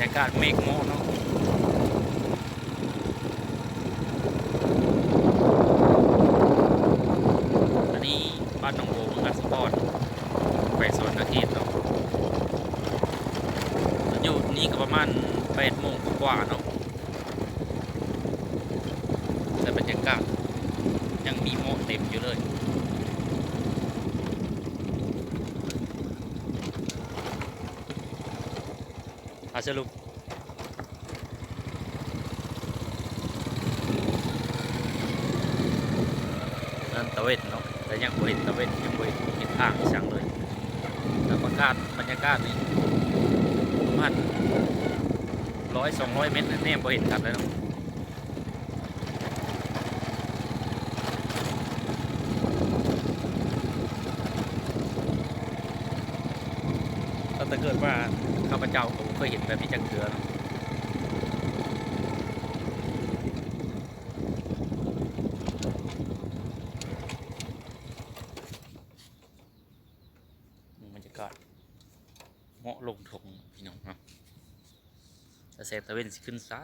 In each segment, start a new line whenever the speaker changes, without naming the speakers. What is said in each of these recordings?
ากาศเมฆโมเนาะอันนี้บ้านหนองโบงอัสปอร์ตไปสวนนาเขตเนาะอยู่นี่ก็ประมาณ8 โมงกว่าเนาะแต่บรรยากาศยังมีหมอกเต็มอยู่เลยสรุปนั่นตะเวนเนาะแต่ยังบ่เห็นตะเวนยังบ่เห็นทางช่างเลยแต่บรรยากาศนี่ประมาณ100-200 เมตรแน่บ่เห็นกันเลยเนาะถ้าเกิดว่าข้าพเจ้าผมเคยเห็นแบบนี้จังเถือเนาะบรรยากาศเหมาะลงทงพี่น้องเนาะแต่แสงตะเวนสิขึ้นซา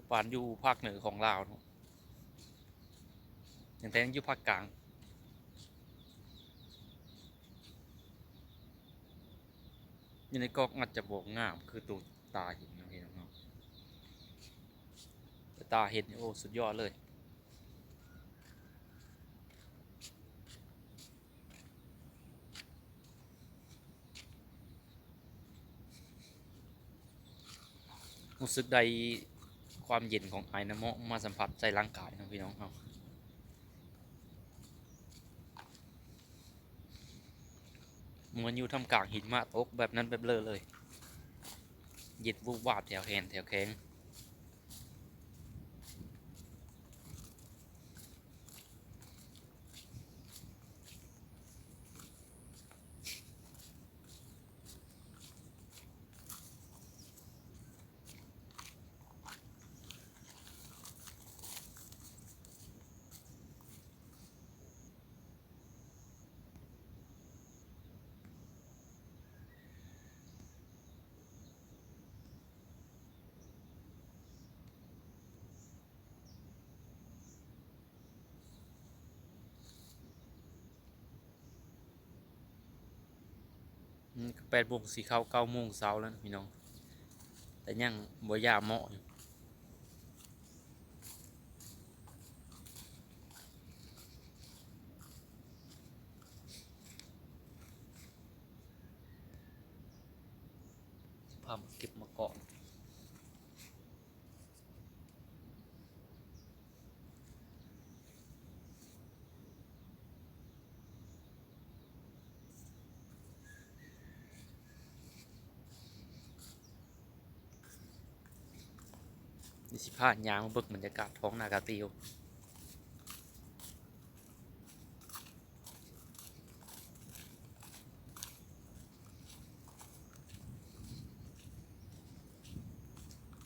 ปานอยู่ภาคเหนือของลาวเนาะอย่างแต่ยังอยู่ภาคกลางอยู่ในกอกอาจจะบอกงามคือตัวตาเห็นนะพี่น้องเนาะแต่ตาเห็นโอ้สุดยอดเลยรู้สึกได้ความเย็นของไอ้น้ำมะมาสัมผัสใจร่างกายนะพี่น้องเนาะเหมือนอยู่ทำกลางหินมาตกแบบนั้นแบบเลยเย็นวูบวาบแถวแขนแถวแข้ง8 โมงสีเข้า9 โมงเช้าแล้วนะพี่น้องแต่ยังบ่ยามเหมาะพามาเก็บมาเกาะนี่สิพายางมาเบิกบรรยากาศท้องนากาติว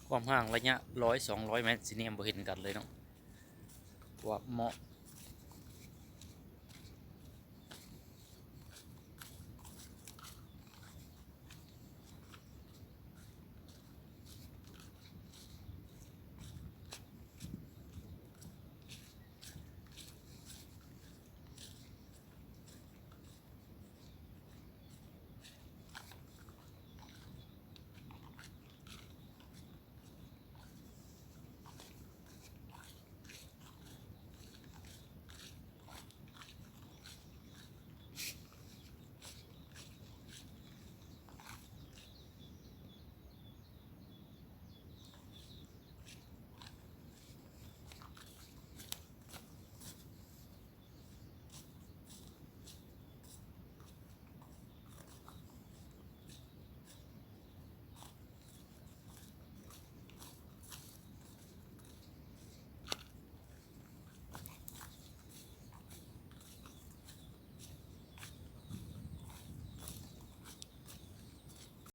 ความห่างระยะ100-200 เมตรสิเนี่ยบ่เห็นกันเลยเนาะว่าเหมาะ